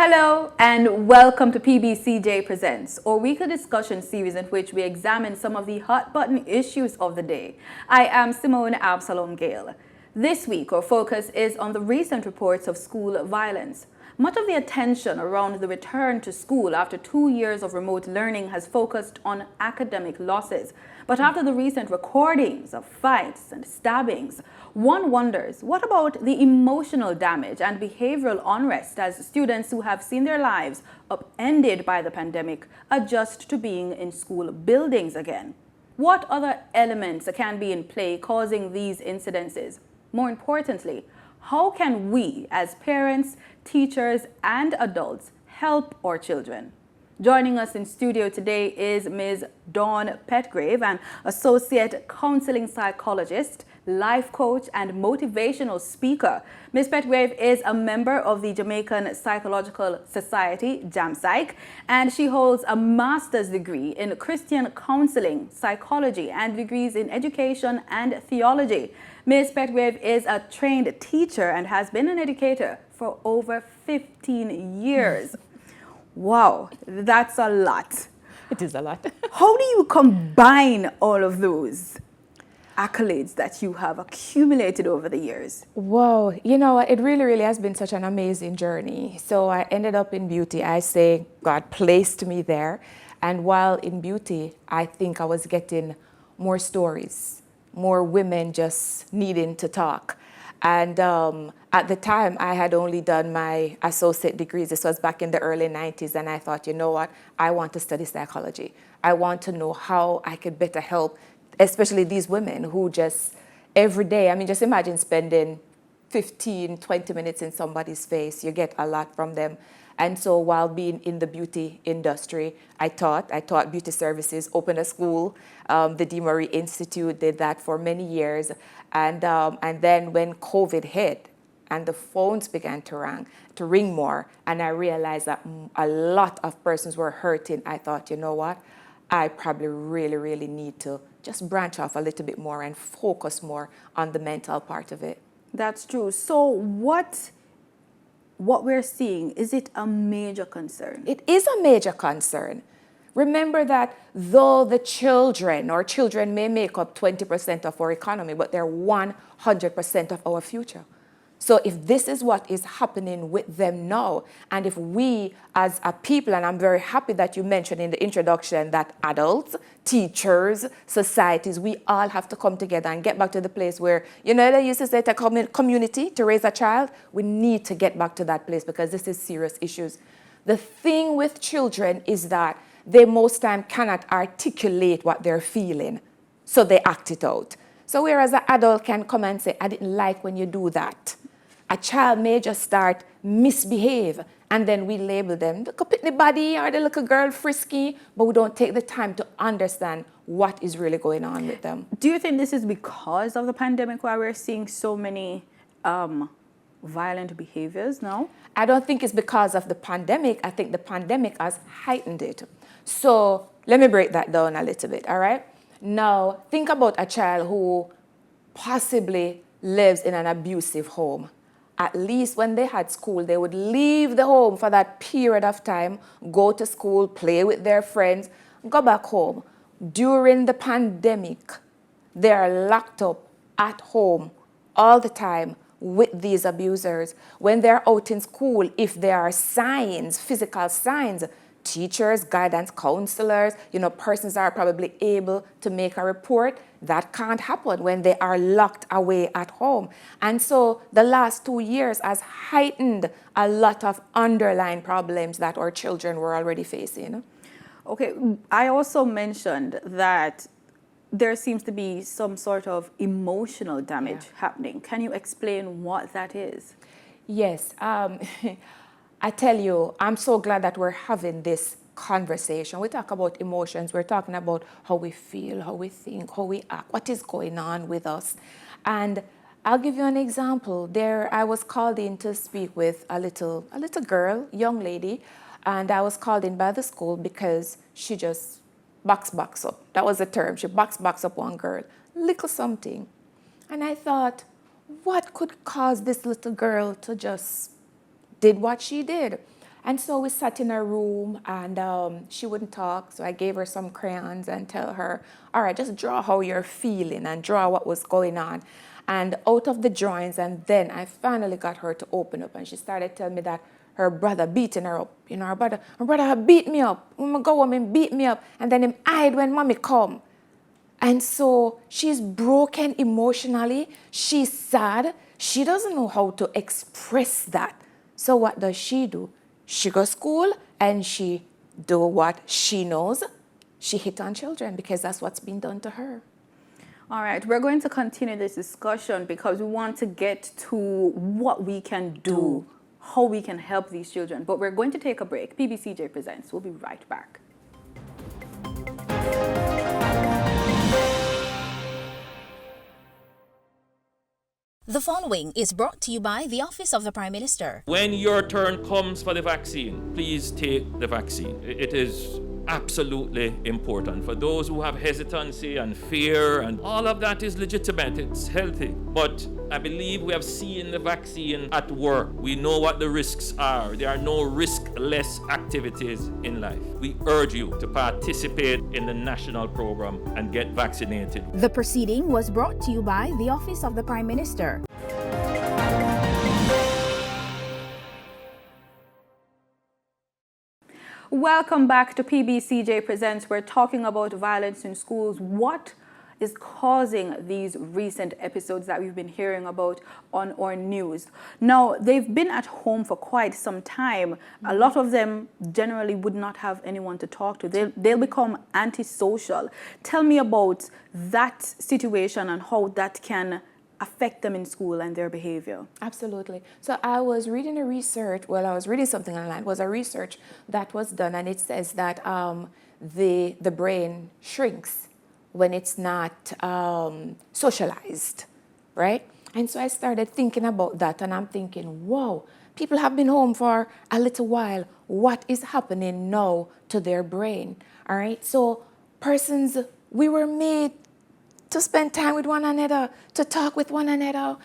Hello and welcome to PBCJ Presents, our weekly discussion series in which we examine some of the hot button issues of the day. I am Simone Absalom Gale. This week our focus is on the recent reports of school violence. Much of the attention around the return to school after 2 years of remote learning has focused on academic losses. But after the recent recordings of fights and stabbings, one wonders, what about the emotional damage and behavioral unrest as students who have seen their lives upended by the pandemic adjust to being in school buildings again? What other elements can be in play causing these incidences? More importantly, how can we as parents, teachers, and adults help our children? Joining us in studio today is Ms. Dawn Petgrave, an associate counseling psychologist, life coach, and motivational speaker. Ms. Petgrave is a member of the Jamaican Psychological Society, JamPsych, and she holds a master's degree in Christian counseling, psychology, and degrees in education and theology. Ms. Petgrave is a trained teacher and has been an educator for over 15 years. Wow, that's a lot. It is a lot. How do you combine all of those accolades that you have accumulated over the years? Wow, you know, it really has been such an amazing journey. So I ended up in beauty. I say God placed me there. And while in beauty, I think I was getting more stories, more women just needing to talk. And at the time, I had only done my associate degrees. This was back in the early 90s. And I thought, you know what? I want to study psychology. I want to know how I could better help, especially these women who just every day, I mean, just imagine spending 15, 20 minutes in somebody's face. You get a lot from them. And so while being in the beauty industry, I taught beauty services, opened a school. The DeMarie Institute did that for many years. And then when COVID hit and the phones began to ring more, and I realized that a lot of persons were hurting, I thought, you know what? I probably really need to just branch off a little bit more and focus more on the mental part of it. That's true. So what we're seeing, is it a major concern? It is a major concern. Remember that though the children may make up 20% of our economy, but they're 100% of our future. So if this is what is happening with them now, and if we as a people, and I'm very happy that you mentioned in the introduction that adults, teachers, societies, we all have to come together and get back to the place where, you know, they used to say a community to raise a child. We need to get back to that place because this is serious issues. The thing with children is that they most time cannot articulate what they're feeling, so they act it out. So whereas an adult can come and say, I didn't like when you do that. A child may just start misbehave, and then we label them the pitney body or the little girl frisky, but we don't take the time to understand what is really going on with them. Do you think this is because of the pandemic why we're seeing so many violent behaviors now? I don't think it's because of the pandemic. I think the pandemic has heightened it. So let me break that down a little bit, all right? Now, think about a child who possibly lives in an abusive home. At least when they had school, they would leave the home for that period of time, go to school, play with their friends, go back home. During the pandemic, they are locked up at home all the time with these abusers. When they're out in school, if there are signs, physical signs, teachers, guidance counselors, you know, persons are probably able to make a report. That can't happen when they are locked away at home. And so the last 2 years has heightened a lot of underlying problems that our children were already facing. Okay, I also mentioned that there seems to be some sort of emotional damage happening. Can you explain what that is? Yes. I tell you, I'm so glad that we're having this conversation. We talk about emotions. We're talking about how we feel, how we think, how we act, what is going on with us. And I'll give you an example. There, I was called in to speak with a little girl, young lady, and I was called in by the school because she just box up. That was the term. She box up one girl, little something. And I thought, what could cause this little girl to just did what she did? And so we sat in her room, and she wouldn't talk. So I gave her some crayons and tell her, all right, just draw how you're feeling and draw what was going on. And out of the drawings, and then I finally got her to open up, and she started telling me that her brother beating her up. You know, her brother had beat me up. When I go home, he beat me up. And then him hide when mommy come. And so she's broken emotionally. She's sad. She doesn't know how to express that. So what does she do? She goes to school and she do what she knows. She hit on children because that's what's been done to her. All right, we're going to continue this discussion because we want to get to what we can do, how we can help these children. But we're going to take a break. PBCJ presents. We'll be right back. The following is brought to you by the Office of the Prime Minister. When your turn comes for the vaccine, please take the vaccine. It is absolutely important. For those who have hesitancy and fear, and all of that is legitimate, it's healthy. But I believe we have seen the vaccine at work. We know what the risks are. There are no riskless activities in life. We urge you to participate in the national program and get vaccinated. The proceeding was brought to you by the Office of the Prime Minister. Welcome back to PBCJ Presents. We're talking about violence in schools. What is causing these recent episodes that we've been hearing about on our news? Now, they've been at home for quite some time. A lot of them generally would not have anyone to talk to. They'll become antisocial. Tell me about that situation and how that can affect them in school and their behavior. Absolutely. So I was reading I was reading something online. It was a research that was done, and it says that the brain shrinks when it's not socialized, right? And so I started thinking about that, and I'm thinking, whoa, people have been home for a little while. What is happening now to their brain? All right. So we were made to spend time with one another, to talk with one another.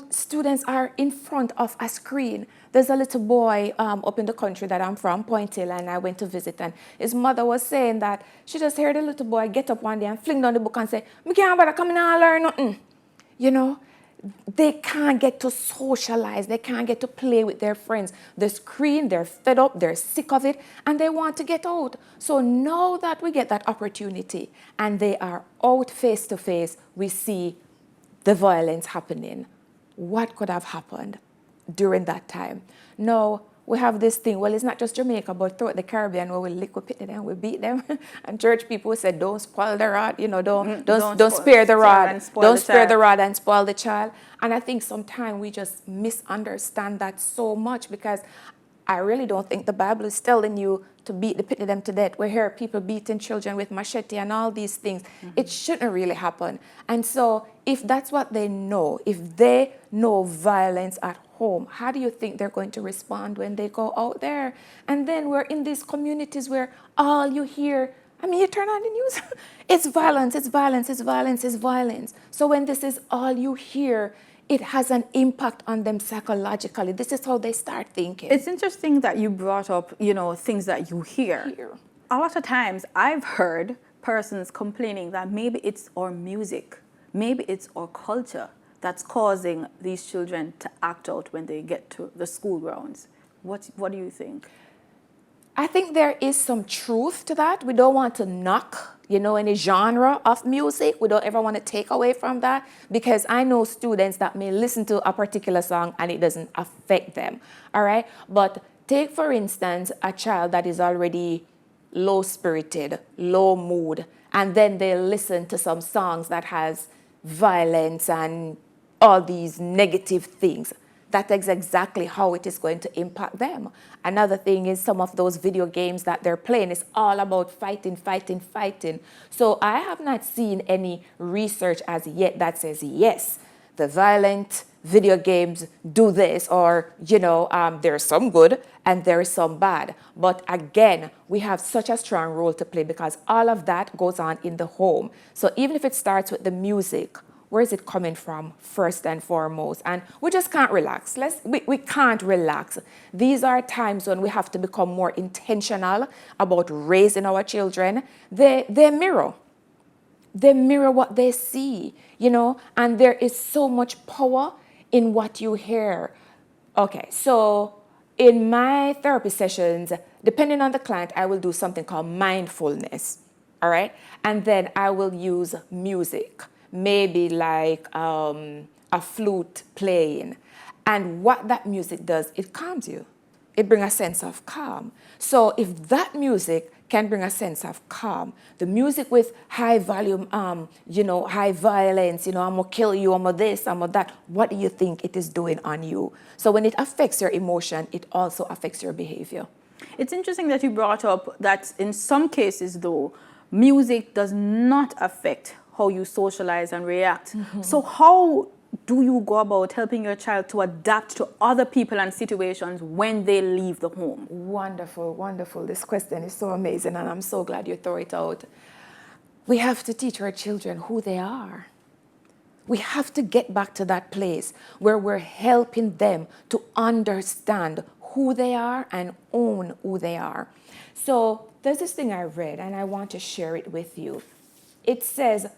Students are in front of a screen. There's a little boy up in the country that I'm from, Point Hill, and I went to visit, and his mother was saying that she just heard the little boy get up one day and fling down the book and say, "Me can't bother coming and learn nothing." You know, they can't get to socialize. They can't get to play with their friends. The screen, they're fed up, they're sick of it, and they want to get out. So now that we get that opportunity and they are out face to face, we see the violence happening. What could have happened during that time? Now, we have this thing, well, it's not just Jamaica, but throughout the Caribbean where we lick, we pit them, we beat them. And church people said, don't spoil the rod, you know, don't spare the rod. Don't spare the rod and spoil the child. And I think sometimes we just misunderstand that so much, because I really don't think the Bible is telling you to pit them to death. We hear people beating children with machete and all these things. It shouldn't really happen. And so if that's what they know, if they know violence at home, how do you think they're going to respond when they go out there? And then we're in these communities where all you hear, I mean, you turn on the news, it's violence, it's violence, it's violence, it's violence. So when this is all you hear, it has an impact on them psychologically. This is how they start thinking. It's interesting that you brought up, you know, things that you hear. A lot of times I've heard persons complaining that maybe it's our music, maybe it's our culture that's causing these children to act out when they get to the school grounds. What do you think? I think there is some truth to that. We don't want to knock, you know, any genre of music. We don't ever want to take away from that, because I know students that may listen to a particular song and it doesn't affect them, all right? But take, for instance, a child that is already low-spirited, low mood, and then they listen to some songs that has violence and all these negative things. That is exactly how it is going to impact them. Another thing is some of those video games that they're playing is all about fighting, fighting, fighting. So I have not seen any research as yet that says, yes, the violent video games do this, or, you know, there's some good and there is some bad. But again, we have such a strong role to play, because all of that goes on in the home. So even if it starts with the music, where is it coming from first and foremost? And we just can't relax. We can't relax. These are times when we have to become more intentional about raising our children. They mirror. They mirror what they see, you know, and there is so much power in what you hear. Okay, so in my therapy sessions, depending on the client, I will do something called mindfulness, all right? And then I will use music, maybe like a flute playing. And what that music does, it calms you. It brings a sense of calm. So if that music can bring a sense of calm, the music with high volume, high violence, I'm gonna kill you, I'm gonna this, I'm gonna that, what do you think it is doing on you? So when it affects your emotion, it also affects your behavior. It's interesting that you brought up that in some cases, though, music does not affect how you socialize and react. Mm-hmm. So how do you go about helping your child to adapt to other people and situations when they leave the home? Wonderful, wonderful. This question is so amazing, and I'm so glad you throw it out. We have to teach our children who they are. We have to get back to that place where we're helping them to understand who they are and own who they are. So there's this thing I read, and I want to share it with you. It says,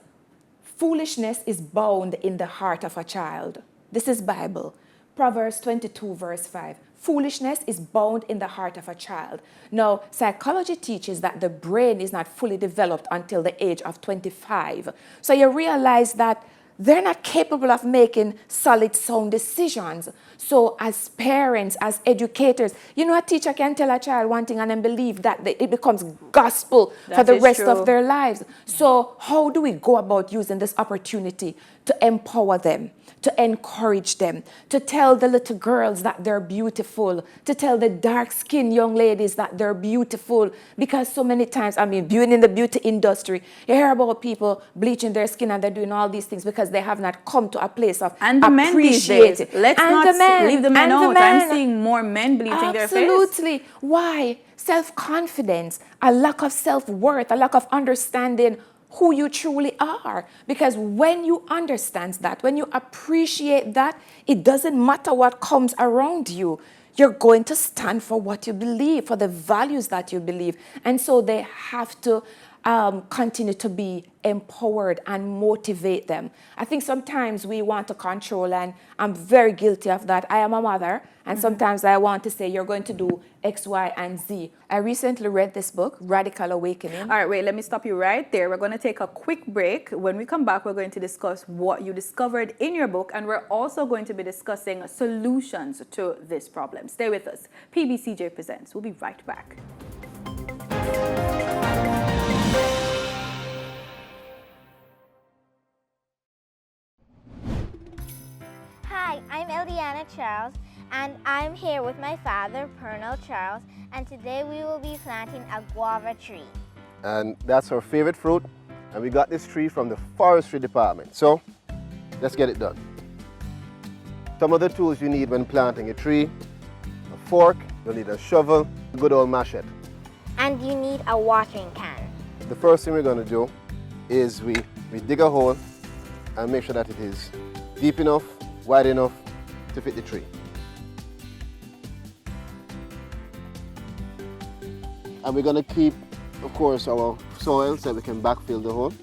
foolishness is bound in the heart of a child. This is Bible. Proverbs 22, verse 5. Foolishness is bound in the heart of a child. Now, psychology teaches that the brain is not fully developed until the age of 25. So you realize that they're not capable of making solid, sound decisions. So as parents, as educators, a teacher can tell a child one thing and then believe that it becomes gospel for the rest of their lives. So how do we go about using this opportunity to empower them, to encourage them, to tell the little girls that they're beautiful, to tell the dark-skinned young ladies that they're beautiful? Because so many times, being in the beauty industry, you hear about people bleaching their skin and they're doing all these things because they have not come to a place of appreciating. Let's not leave the men out. I'm seeing more men bleaching their face. Absolutely. Why? Self-confidence, a lack of self-worth, a lack of understanding who you truly are. Because when you understand that, when you appreciate that, it doesn't matter what comes around you. You're going to stand for what you believe, for the values that you believe. And so they have to continue to be empowered and motivate them. I think sometimes we want to control, and I'm very guilty of that. I am a mother, and sometimes I want to say, you're going to do X, Y, and Z. I recently read this book, Radical Awakening. All right, wait, let me stop you right there. We're going to take a quick break. When we come back, we're going to discuss what you discovered in your book, and we're also going to be discussing solutions to this problem. Stay with us. PBCJ Presents. We'll be right back. Hi, I'm Eliana Charles, and I'm here with my father, Pernell Charles, and today we will be planting a guava tree. And that's our favorite fruit, and we got this tree from the forestry department. So, let's get it done. Some of the tools you need when planting a tree: a fork, you'll need a shovel, a good old machete. And you need a watering can. The first thing we're going to do is we dig a hole and make sure that it is deep enough, wide enough to fit the tree. And we're going to keep, of course, our soil so that we can backfill the hole.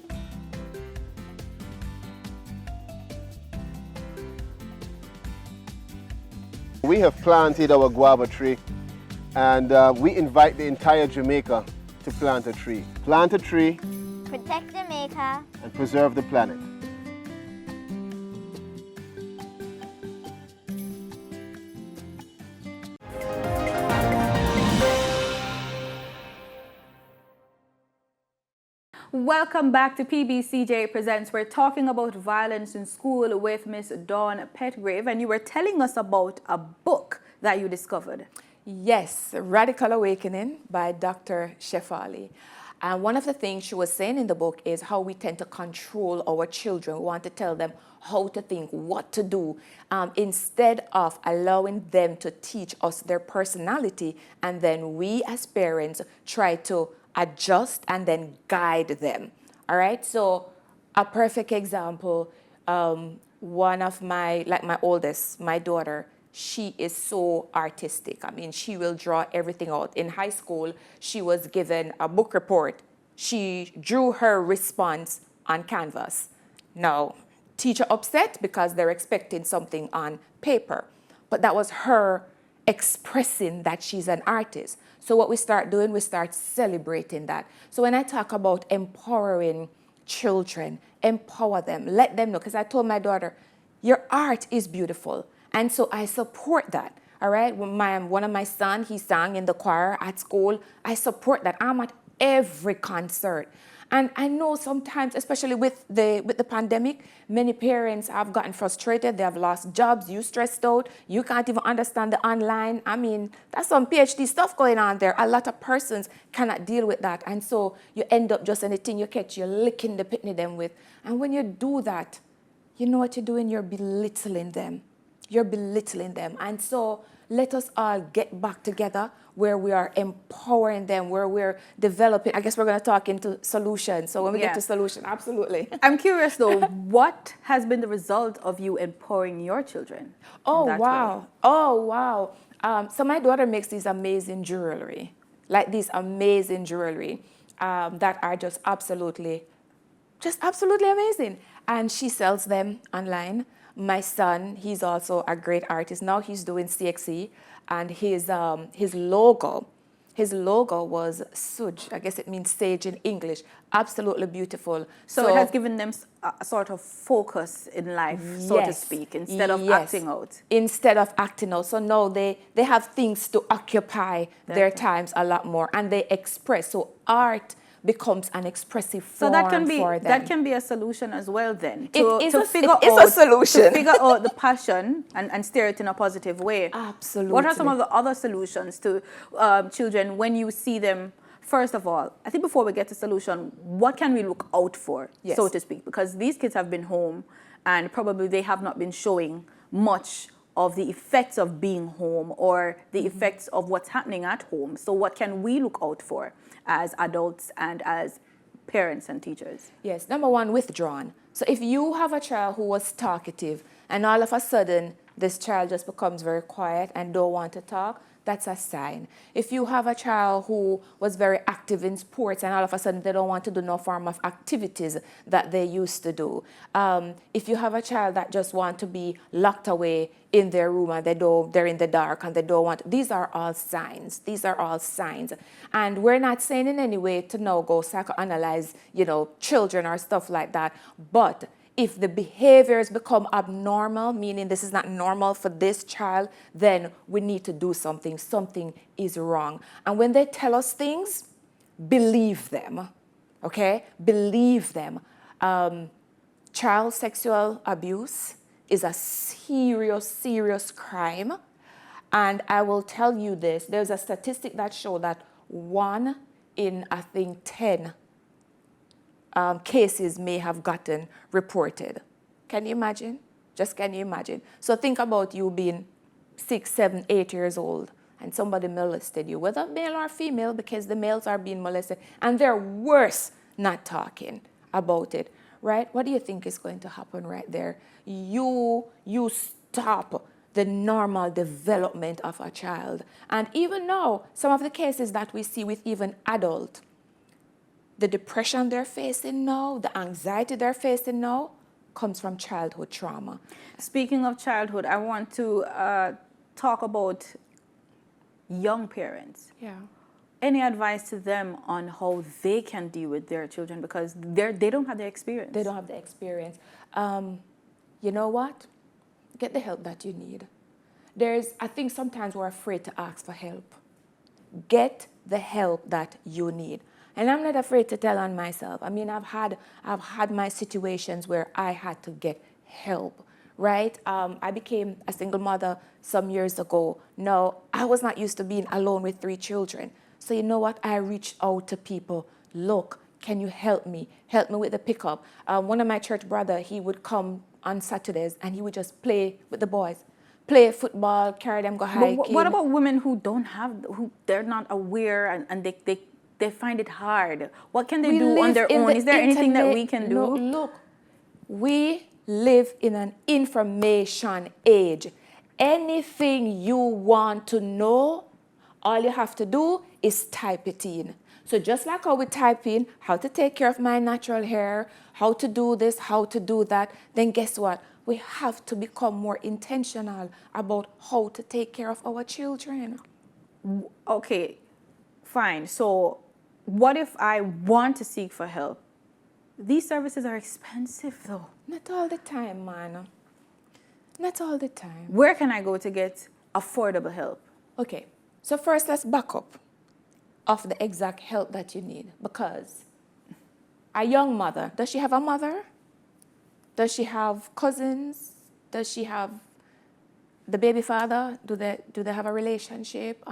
We have planted our guava tree, and we invite the entire Jamaica to plant a tree. Plant a tree, Protect Jamaica, and preserve the planet. Welcome back to PBCJ Presents. We're talking about violence in school with Miss Dawn Petgrave, and you were telling us about a book that you discovered. Yes, Radical Awakening by Dr. Shefali. And one of the things she was saying in the book is how we tend to control our children. We want to tell them how to think, what to do, instead of allowing them to teach us their personality, and then we as parents try to adjust and then guide them. All right, so a perfect example, One of my, like my oldest, my daughter, she is so artistic. I mean, she will draw everything out. In high school, she was given a book report. She drew her response on canvas. Now, teacher upset because they're expecting something on paper. But that was her expressing that she's an artist. So what we start doing, we start celebrating that. So when I talk about empowering children, empower them, let them know. Because I told my daughter, your art is beautiful. And so I support that. All right. One of my sons, he sang in the choir at school. I support that. I'm at every concert. And I know sometimes, especially with the pandemic, many parents have gotten frustrated. They have lost jobs. You stressed out. You can't even understand the online. I mean, that's some PhD stuff going on there. A lot of persons cannot deal with that. And so you end up just anything you catch, you're licking the pitney them with. And when you do that, you know what you're doing? You're belittling them. You're belittling them. And so let us all get back together where we are empowering them, where we're developing. I guess we're going to talk into solutions. So when we get to solution, absolutely. I'm curious though, what has been the result of you empowering your children? Oh, wow. Oh, wow. So my daughter makes these amazing jewelry, like these amazing jewelry that are just absolutely amazing. And she sells them online. My son, he's also a great artist. Now he's doing CXC, and his logo was Suj. I guess it means sage in English. Absolutely beautiful. So it has given them a sort of focus in life, so to speak, instead of acting out. Instead of acting out. So now they have things to occupy their times a lot more, and they express. So art becomes an expressive form for them. That can be a solution as well then. It is a solution. To figure out the passion and steer it in a positive way. Absolutely. What are some of the other solutions to children when you see them? First of all, I think before we get to solution, what can we look out for, so to speak? Because these kids have been home and probably they have not been showing much of the effects of being home or the effects of what's happening at home. So what can we look out for as adults and as parents and teachers? Yes, number one, withdrawn. So if you have a child who was talkative and all of a sudden this child just becomes very quiet and don't want to talk, that's a sign. If you have a child who was very active in sports and all of a sudden they don't want to do no form of activities that they used to do. If you have a child that just want to be locked away in their room and they're in the dark and they don't want, these are all signs. These are all signs. And we're not saying in any way to now go psychoanalyze, children or stuff like that. But if the behaviors become abnormal, meaning this is not normal for this child, then we need to do something. Something is wrong. And when they tell us things, believe them, okay? Believe them. Child sexual abuse is a serious, serious crime. And I will tell you this, there's a statistic that shows that 1 in, I think, 10 cases may have gotten reported. Can you imagine? Just can you imagine? So think about you being 6, 7, 8 years old and somebody molested you, whether male or female, because the males are being molested and they're worse not talking about it, right? What do you think is going to happen right there? You stop the normal development of a child. And even now, some of the cases that we see with even adults, the depression they're facing now, the anxiety they're facing now, comes from childhood trauma. Speaking of childhood, I want to talk about young parents. Yeah. Any advice to them on how they can deal with their children because they don't have the experience? They don't have the experience. You know what? Get the help that you need. I think sometimes we're afraid to ask for help. Get the help that you need. And I'm not afraid to tell on myself. I mean, I've had my situations where I had to get help, right? I became a single mother some years ago. No, I was not used to being alone with 3 children. So you know what? I reached out to people. Look, can you help me? Help me with the pickup. One of my church brother, he would come on Saturdays and he would just play with the boys. Play football, carry them, go hiking. But what about women who they're not aware and they find it hard? What can they do on their own? Is there anything that we can do? No, look, we live in an information age. Anything you want to know, all you have to do is type it in. So just like how we type in how to take care of my natural hair, how to do this, how to do that, then guess what? We have to become more intentional about how to take care of our children. Okay, fine. So what if I want to seek for help? These services are expensive though. Not all the time, man. Not all the time. Where can I go to get affordable help? Okay, so first let's back up of the exact help that you need, because a young mother, does she have a mother? Does she have cousins? Does she have the baby father? Do they have a relationship?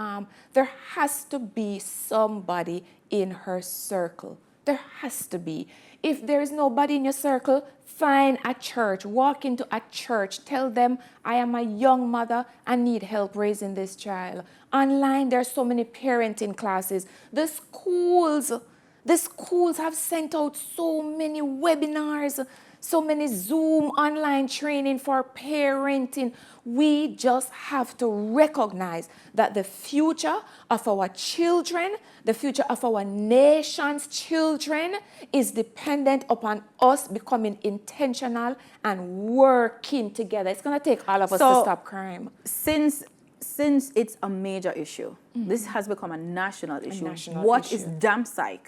There has to be somebody in her circle. There has to be. If there is nobody in your circle, find a church, walk into a church, tell them, I am a young mother, I need help raising this child. Online, there are so many parenting classes. The schools have sent out so many webinars, so many Zoom online training for parenting. We just have to recognize that the future of our children, the future of our nation's children is dependent upon us becoming intentional and working together. It's going to take all of us to stop crime. Since it's a major issue, this has become a national issue. What is DAMPSYC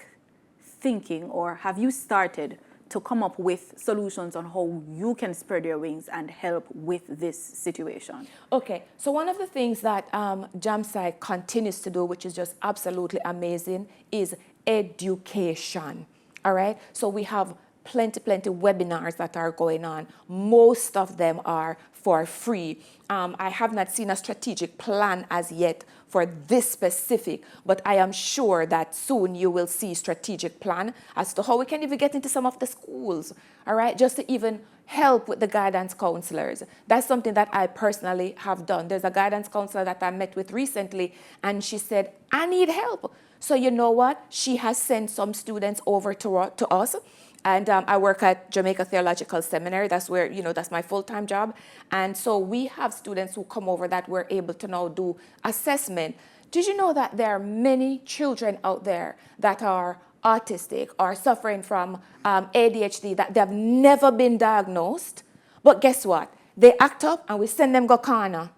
thinking, or have you started to come up with solutions on how you can spread your wings and help with this situation? Okay, so one of the things that JAMPSYC continues to do, which is just absolutely amazing, is education, all right? So we have plenty webinars that are going on. Most of them are for free. I have not seen a strategic plan as yet for this specific, but I am sure that soon you will see strategic plan as to how we can even get into some of the schools, all right, just to even help with the guidance counselors. That's something that I personally have done. There's a guidance counselor that I met with recently, and she said, I need help. So you know what? She has sent some students over to us. And I work at Jamaica Theological Seminary. That's where, that's my full-time job. And so we have students who come over that we're able to now do assessment. Did you know that there are many children out there that are autistic or suffering from ADHD, that they've never been diagnosed? But guess what? They act up and we send them go corner.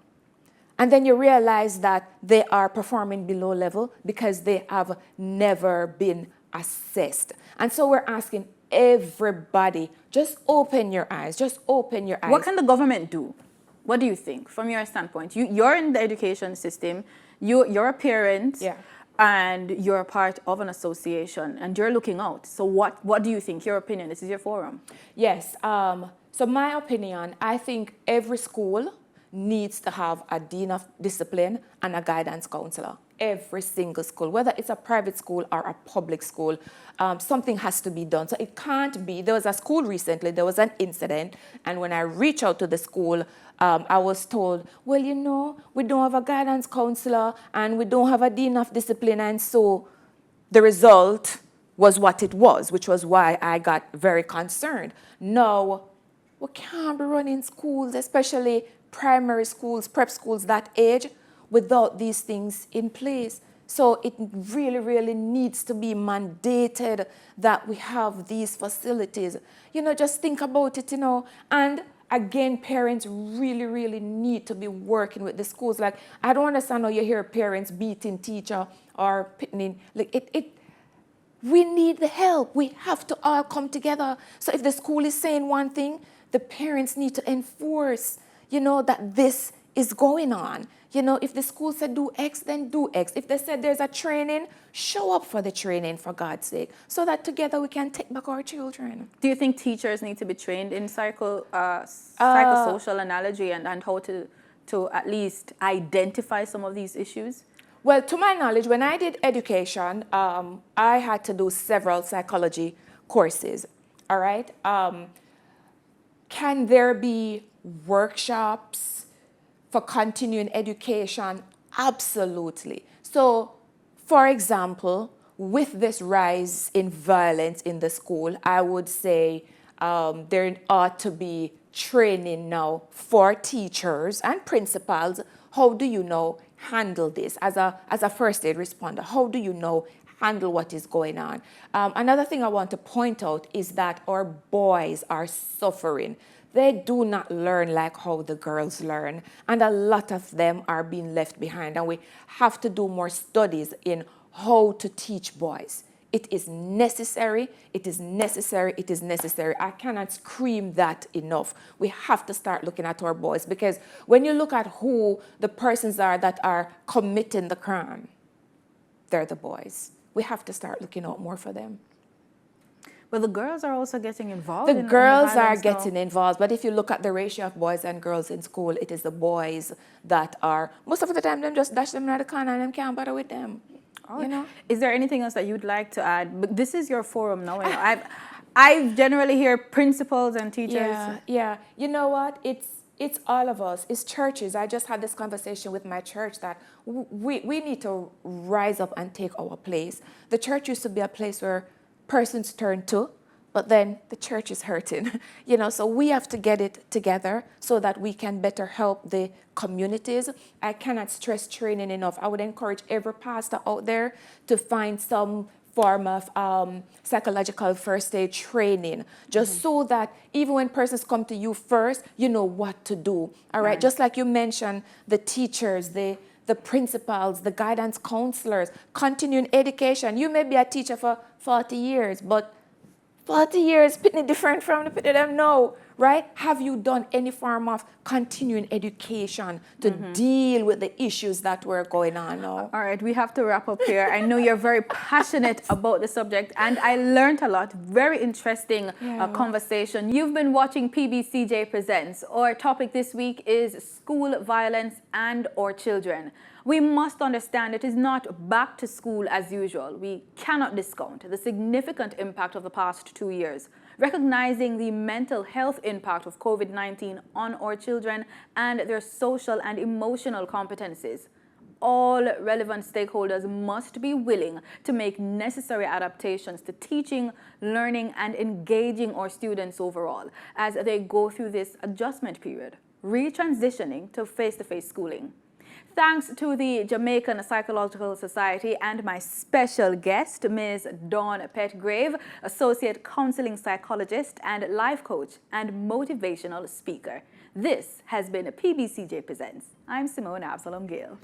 And then you realize that they are performing below level because they have never been assessed. And so we're asking everybody, just open your eyes, just open your eyes. What can the government do? What do you think from your standpoint? You're in the education system, you're a parent, yeah, and you're a part of an association, and you're looking out. So what do you think? Your opinion, this is your forum. Yes, so my opinion, I think every school needs to have a dean of discipline and a guidance counselor. Every single school, whether it's a private school or a public school, something has to be done. So it can't be, there was a school recently, there was an incident, and when I reached out to the school, I was told, well, we don't have a guidance counselor and we don't have a dean of discipline, and so the result was what it was, which was why I got very concerned. No, we can't be running schools, especially primary schools, prep schools that age, without these things in place. So it really, really needs to be mandated that we have these facilities. Just think about it, and again, parents really, really need to be working with the schools. Like, I don't understand how you hear parents beating teacher or pitting, we need the help. We have to all come together. So if the school is saying one thing, the parents need to enforce, that this is going on. If the school said do X, then do X. If they said there's a training, show up for the training, for God's sake, so that together we can take back our children. Do you think teachers need to be trained in psychosocial analogy and how to at least identify some of these issues? Well, to my knowledge, when I did education, I had to do several psychology courses, all right? Can there be workshops for continuing education? Absolutely. So, for example, with this rise in violence in the school, I would say there ought to be training now for teachers and principals. How do you know handle this as a first aid responder? How do you know handle what is going on? Another thing I want to point out is that our boys are suffering. They do not learn like how the girls learn, and a lot of them are being left behind, and we have to do more studies in how to teach boys. It is necessary, it is necessary, it is necessary. I cannot scream that enough. We have to start looking at our boys, because when you look at who the persons are that are committing the crime, they're the boys. We have to start looking out more for them. But the girls are also getting involved. The girls are getting involved, but if you look at the ratio of boys and girls in school, it is the boys that are, most of the time, them just dash them in the corner and them can't bother with them. Oh, you know? Is there anything else that you'd like to add? But this is your forum now. You know, I generally hear principals and teachers. Yeah. You know what? It's all of us. It's churches. I just had this conversation with my church that we need to rise up and take our place. The church used to be a place where persons turn to, but then the church is hurting, you know, so we have to get it together so that we can better help the communities. I cannot stress training enough. I would encourage every pastor out there to find some form of psychological first aid training, just so that even when persons come to you first, you know what to do, all right? Just like you mentioned, the teachers, the principals, the guidance counselors, continuing education. You may be a teacher for 40 years, but 40 years, pretty different from the people them now, right? Have you done any form of continuing education to deal with the issues that were going on now? All right, we have to wrap up here. I know you're very passionate about the subject, and I learned a lot. Very interesting conversation. You've been watching PBCJ Presents. Our topic this week is school violence and our children. We must understand it is not back to school as usual. We cannot discount the significant impact of the past 2 years. Recognizing the mental health impact of COVID-19 on our children and their social and emotional competencies. All relevant stakeholders must be willing to make necessary adaptations to teaching, learning, and engaging our students overall as they go through this adjustment period, retransitioning to face-to-face schooling. Thanks to the Jamaican Psychological Society and my special guest, Ms. Dawn Petgrave, Associate Counseling Psychologist and Life Coach and Motivational Speaker. This has been a PBCJ Presents. I'm Simone Absalom Gale.